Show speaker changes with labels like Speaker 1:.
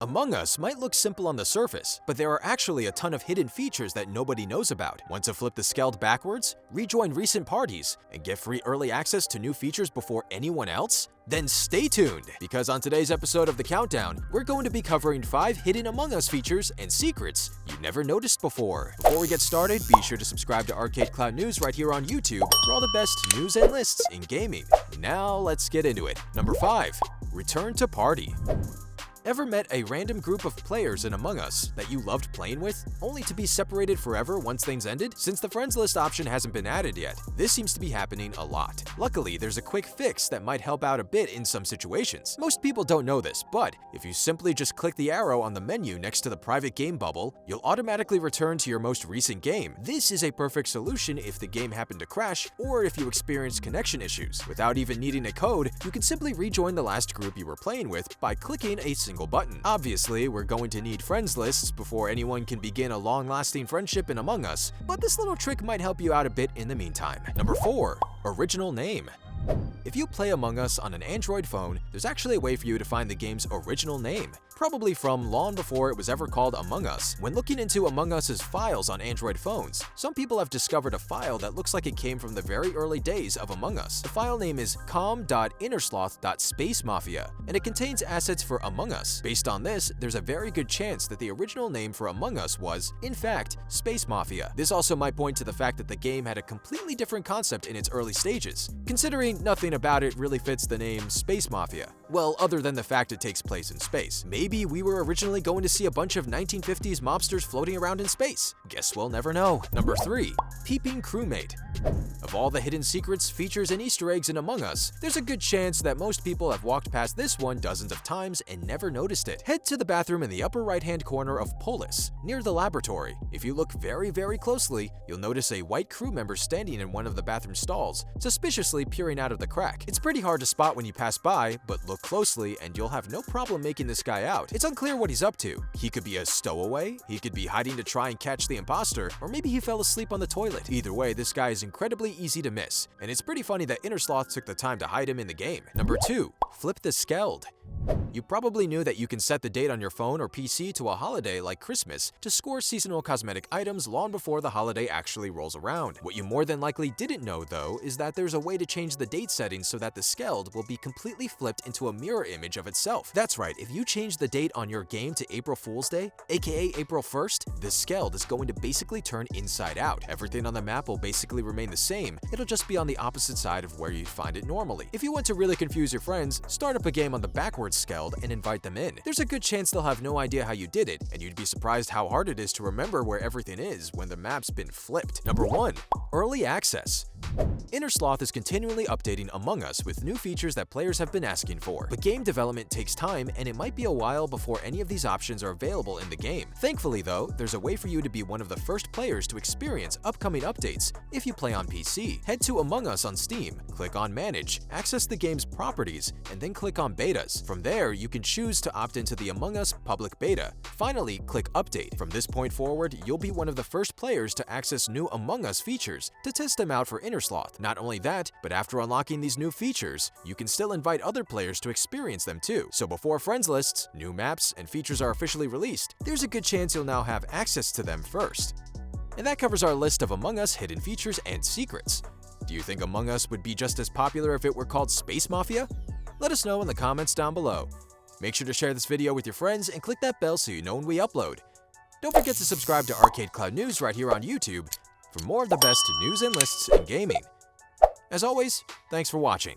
Speaker 1: Among Us might look simple on the surface, but there are actually a ton of hidden features that nobody knows about. Want to flip the skeld backwards, rejoin recent parties, and get free early access to new features before anyone else? Then stay tuned, because on today's episode of The Countdown, we're going to be covering 5 hidden Among Us features and secrets you never noticed before. Before we get started, be sure to subscribe to ArcadeCloud News right here on YouTube for all the best news and lists in gaming. Now let's get into it. Number 5. Return to party. Ever met a random group of players in Among Us that you loved playing with, only to be separated forever once things ended? Since the friends list option hasn't been added yet, this seems to be happening a lot. Luckily, there's a quick fix that might help out a bit in some situations. Most people don't know this, but if you simply just click the arrow on the menu next to the private game bubble, you'll automatically return to your most recent game. This is a perfect solution if the game happened to crash or if you experienced connection issues. Without even needing a code, you can simply rejoin the last group you were playing with by clicking a single button. Obviously, we're going to need friends lists before anyone can begin a long-lasting friendship in Among Us, but this little trick might help you out a bit in the meantime. Number 4. Original name. If you play Among Us on an Android phone, there's actually a way for you to find the game's original name, probably from long before it was ever called Among Us. When looking into Among Us's files on Android phones, some people have discovered a file that looks like it came from the very early days of Among Us. The file name is com.innersloth.spacemafia, and it contains assets for Among Us. Based on this, there's a very good chance that the original name for Among Us was, in fact, Space Mafia. This also might point to the fact that the game had a completely different concept in its early stages, considering nothing about it really fits the name Space Mafia. Well, other than the fact it takes place in space. Maybe we were originally going to see a bunch of 1950s mobsters floating around in space. Guess we'll never know. Number 3. Peeping CREWMATE. Of all the hidden secrets, features, and Easter eggs in Among Us, there's a good chance that most people have walked past this one dozens of times and never noticed it. Head to the bathroom in the upper right-hand corner of Polis, near the laboratory. If you look very, very closely, you'll notice a white crew member standing in one of the bathroom stalls, suspiciously peering out of the crack. It's pretty hard to spot when you pass by, but look closely and you'll have no problem making this guy out. It's unclear what he's up to. He could be a stowaway, he could be hiding to try and catch the imposter, or maybe he fell asleep on the toilet. Either way, this guy is incredibly easy to miss, and it's pretty funny that Innersloth took the time to hide him in the game. Number 2. Flip the skeld. You probably knew that you can set the date on your phone or PC to a holiday like Christmas to score seasonal cosmetic items long before the holiday actually rolls around. What you more than likely didn't know, though, is that there's a way to change the date settings so that the skeld will be completely flipped into a mirror image of itself. That's right, if you change the date on your game to April Fool's Day, aka April 1st, the skeld is going to basically turn inside out. Everything on the map will basically remain the same, it'll just be on the opposite side of where you'd find it normally. If you want to really confuse your friends, start up a game on the backwards skeld and invite them in. There's a good chance they'll have no idea how you did it, and you'd be surprised how hard it is to remember where everything is when the map's been flipped. Number 1. Early access. Innersloth is continually updating Among Us with new features that players have been asking for, but game development takes time and it might be a while before any of these options are available in the game. Thankfully though, there's a way for you to be one of the first players to experience upcoming updates if you play on PC. Head to Among Us on Steam, click on Manage, access the game's properties, and then click on Betas. From there, you can choose to opt into the Among Us public beta. Finally, click Update. From this point forward, you'll be one of the first players to access new Among Us features to test them out for Innersloth. Not only that, but after unlocking these new features, you can still invite other players to experience them too. So before friends lists, new maps, and features are officially released, there's a good chance you'll now have access to them first. And that covers our list of Among Us hidden features and secrets. Do you think Among Us would be just as popular if it were called Space Mafia? Let us know in the comments down below. Make sure to share this video with your friends and click that bell so you know when we upload. Don't forget to subscribe to ArcadeCloud News right here on YouTube for more of the best news and lists in gaming. As always, thanks for watching.